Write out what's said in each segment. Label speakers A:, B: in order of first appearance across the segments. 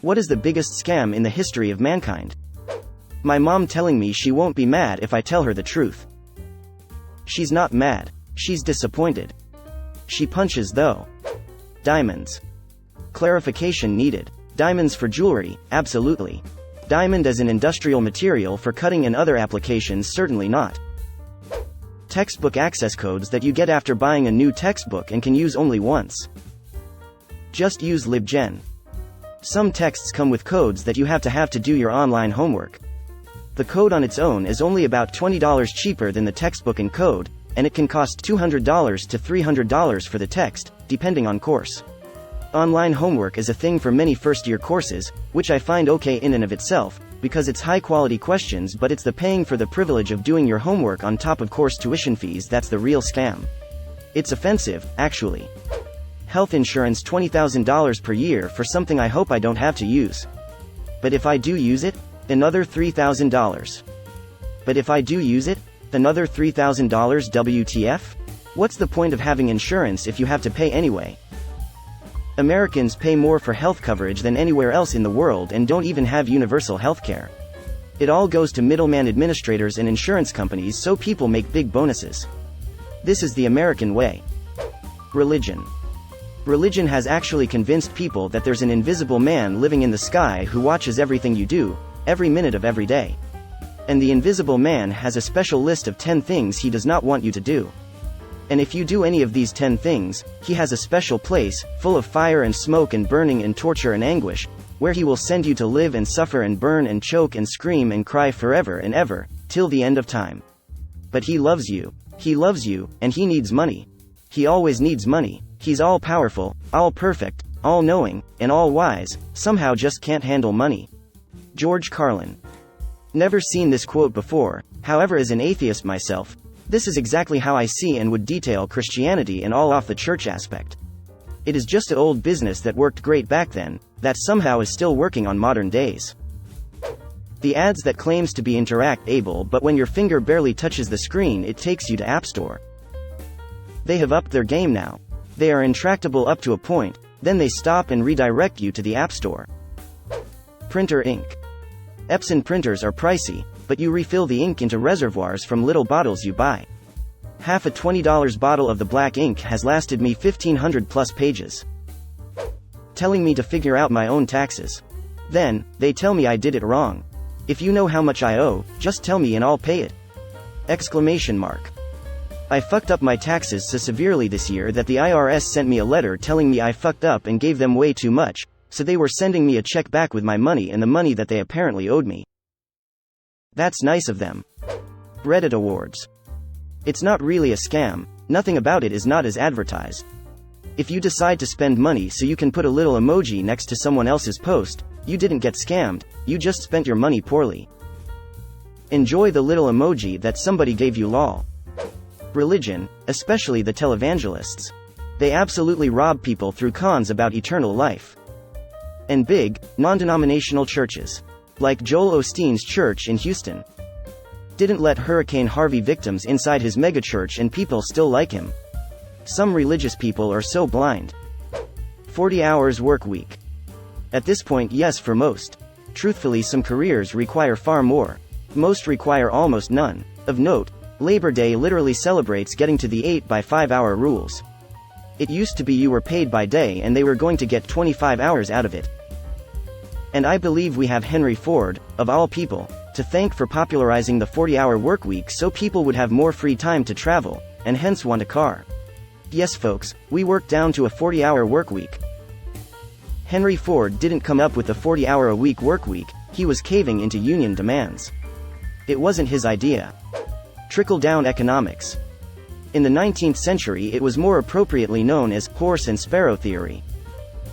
A: What is the biggest scam in the history of mankind? My mom telling me she won't be mad if I tell her the truth. She's not mad. She's disappointed. She punches though. Diamonds. Clarification needed. Diamonds for jewelry, absolutely. Diamond as an industrial material for cutting and other applications, certainly not. Textbook access codes that you get after buying a new textbook and can use only once. Just use LibGen. Some texts come with codes that you have to do your online homework. The code on its own is only about $20 cheaper than the textbook and code, and it can cost $200 to $300 for the text, depending on course. Online homework is a thing for many first-year courses, which I find okay in and of itself, because it's high-quality questions, but it's the paying for the privilege of doing your homework on top of course tuition fees that's the real scam. It's offensive, actually. Health insurance $20,000 per year for something I hope I don't have to use. But if I do use it, another $3,000. But if I do use it, another $3,000 WTF? What's the point of having insurance if you have to pay anyway? Americans pay more for health coverage than anywhere else in the world and don't even have universal health care. It all goes to middleman administrators and insurance companies so people make big bonuses. This is the American way. Religion. Religion has actually convinced people that there's an invisible man living in the sky who watches everything you do, every minute of every day. And the invisible man has a special list of 10 things he does not want you to do. And if you do any of these 10 things, he has a special place, full of fire and smoke and burning and torture and anguish, where he will send you to live and suffer and burn and choke and scream and cry forever and ever, till the end of time. But he loves you. He loves you, and he needs money. He always needs money. He's all powerful, all perfect, all knowing, and all wise, somehow just can't handle money. George Carlin. Never seen this quote before, however, as an atheist myself, this is exactly how I see and would detail Christianity and all off the church aspect. It is just an old business that worked great back then, that somehow is still working on modern days. The ads that claims to be interact-able, but when your finger barely touches the screen it takes you to App Store. They have upped their game now. They are intractable up to a point, then they stop and redirect you to the App Store. Printer ink. Epson printers are pricey, but you refill the ink into reservoirs from little bottles you buy. Half a $20 bottle of the black ink has lasted me 1,500 plus pages. Telling me to figure out my own taxes. Then, they tell me I did it wrong. If you know how much I owe, just tell me and I'll pay it! Exclamation mark. I fucked up my taxes so severely this year that the IRS sent me a letter telling me I fucked up and gave them way too much, so they were sending me a check back with my money and the money that they apparently owed me. That's nice of them. Reddit awards. It's not really a scam, nothing about it is not as advertised. If you decide to spend money so you can put a little emoji next to someone else's post, you didn't get scammed, you just spent your money poorly. Enjoy the little emoji that somebody gave you, lol. Religion, especially the televangelists. They absolutely rob people through cons about eternal life. And big, non-denominational churches. Like Joel Osteen's church in Houston. Didn't let Hurricane Harvey victims inside his megachurch and people still like him. Some religious people are so blind. 40 hours work week. At this point, yes, for most. Truthfully, some careers require far more. Most require almost none. Of note, Labor Day literally celebrates getting to the 8 by 5 hour rules. It used to be you were paid by day and they were going to get 25 hours out of it. And I believe we have Henry Ford, of all people, to thank for popularizing the 40-hour workweek so people would have more free time to travel, and hence want a car. Yes folks, we work down to a 40-hour workweek. Henry Ford didn't come up with the 40-hour-a-week workweek, he was caving into union demands. It wasn't his idea. Trickle-down economics. In the 19th century it was more appropriately known as horse and sparrow theory.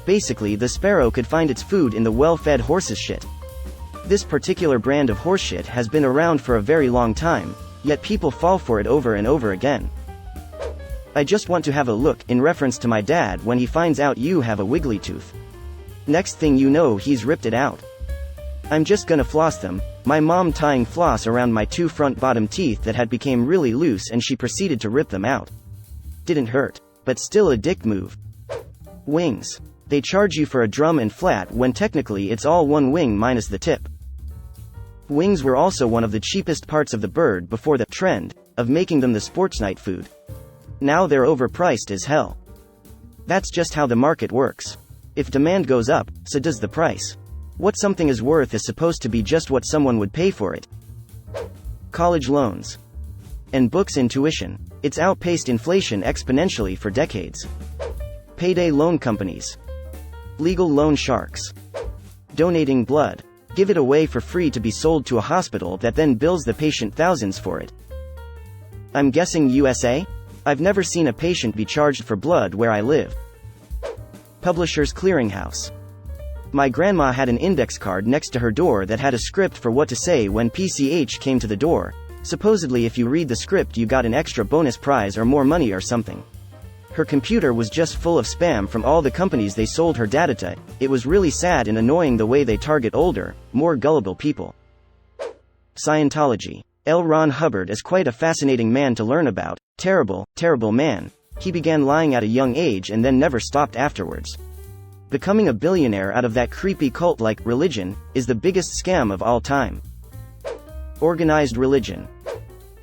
A: Basically, the sparrow could find its food in the well-fed horse's shit. This particular brand of horse shit has been around for a very long time, yet people fall for it over and over again. I just want to have a look, in reference to my dad, when he finds out you have a wiggly tooth. Next thing you know he's ripped it out. I'm just gonna floss them, my mom tying floss around my 2 front bottom teeth that had became really loose and she proceeded to rip them out. Didn't hurt. But still a dick move. Wings. They charge you for a drum and flat when technically it's all one wing minus the tip. Wings were also one of the cheapest parts of the bird before the trend of making them the sports night food. Now they're overpriced as hell. That's just how the market works. If demand goes up, so does the price. What something is worth is supposed to be just what someone would pay for it. College loans and books and tuition. It's outpaced inflation exponentially for decades. Payday loan companies. Legal loan sharks. Donating blood. Give it away for free to be sold to a hospital that then bills the patient thousands for it. I'm guessing USA? I've never seen a patient be charged for blood where I live. Publishers Clearinghouse. My grandma had an index card next to her door that had a script for what to say when PCH came to the door. Supposedly if you read the script you got an extra bonus prize or more money or something. Her computer was just full of spam from all the companies they sold her data to. It was really sad and annoying the way they target older, more gullible people. Scientology. L. Ron Hubbard is quite a fascinating man to learn about. Terrible, terrible man. He began lying at a young age and then never stopped afterwards. Becoming a billionaire out of that creepy cult-like religion is the biggest scam of all time. Organized religion.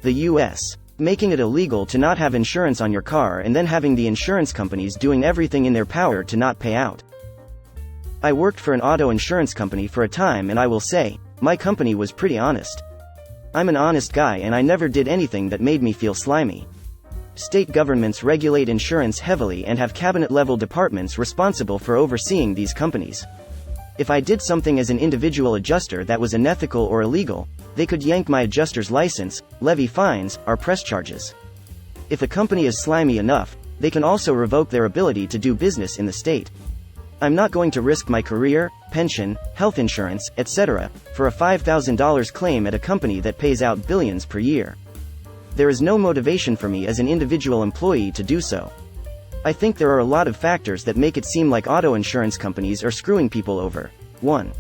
A: The U.S. making it illegal to not have insurance on your car and then having the insurance companies doing everything in their power to not pay out. I worked for an auto insurance company for a time and I will say, my company was pretty honest. I'm an honest guy and I never did anything that made me feel slimy. State governments regulate insurance heavily and have cabinet-level departments responsible for overseeing these companies. If I did something as an individual adjuster that was unethical or illegal, they could yank my adjuster's license, levy fines, or press charges. If a company is slimy enough, they can also revoke their ability to do business in the state. I'm not going to risk my career, pension, health insurance, etc., for a $5,000 claim at a company that pays out billions per year. There is no motivation for me as an individual employee to do so. I think there are a lot of factors that make it seem like auto insurance companies are screwing people over. 1.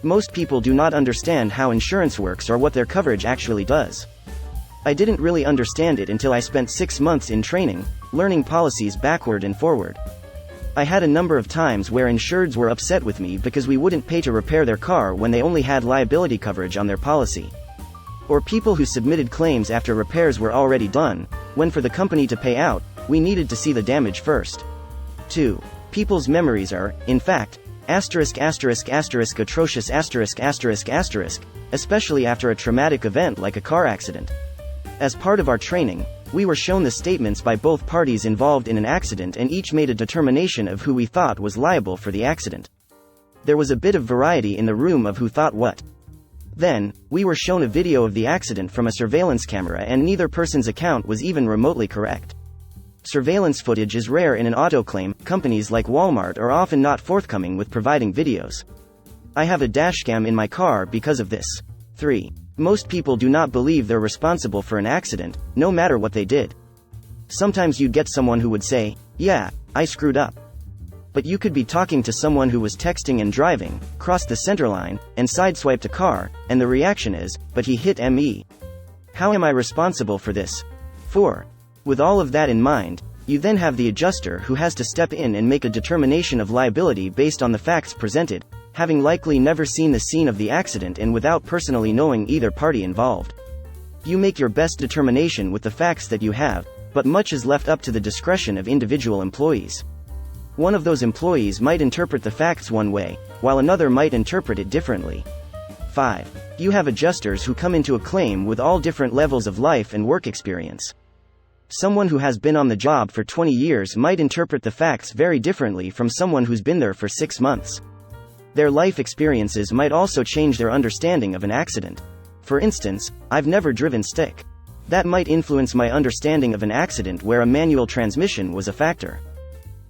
A: Most people do not understand how insurance works or what their coverage actually does. I didn't really understand it until I spent 6 months in training, learning policies backward and forward. I had a number of times where insureds were upset with me because we wouldn't pay to repair their car when they only had liability coverage on their policy. Or people who submitted claims after repairs were already done, when for the company to pay out, we needed to see the damage first. 2. People's memories are, in fact, atrocious, especially after a traumatic event like a car accident. As part of our training, we were shown the statements by both parties involved in an accident and each made a determination of who we thought was liable for the accident. There was a bit of variety in the room of who thought what. Then, we were shown a video of the accident from a surveillance camera and neither person's account was even remotely correct. Surveillance footage is rare in an auto claim. Companies like Walmart are often not forthcoming with providing videos. I have a dashcam in my car because of this. 3. Most people do not believe they're responsible for an accident, no matter what they did. Sometimes you'd get someone who would say, "Yeah, I screwed up." But you could be talking to someone who was texting and driving, crossed the center line, and sideswiped a car, and the reaction is, "But he hit me. How am I responsible for this?" 4. With all of that in mind, you then have the adjuster who has to step in and make a determination of liability based on the facts presented, having likely never seen the scene of the accident and without personally knowing either party involved. You make your best determination with the facts that you have, but much is left up to the discretion of individual employees. One of those employees might interpret the facts one way, while another might interpret it differently. 5. You have adjusters who come into a claim with all different levels of life and work experience. Someone who has been on the job for 20 years might interpret the facts very differently from someone who's been there for 6 months. Their life experiences might also change their understanding of an accident. For instance, I've never driven stick. That might influence my understanding of an accident where a manual transmission was a factor.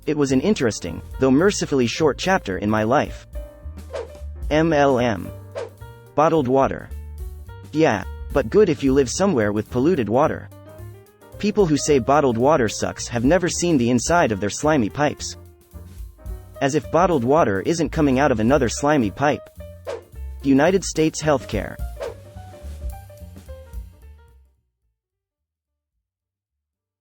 A: It was an interesting, though mercifully short chapter in my life. MLM. Bottled water. Yeah, but good if you live somewhere with polluted water. People who say bottled water sucks have never seen the inside of their slimy pipes. As if bottled water isn't coming out of another slimy pipe. United States healthcare.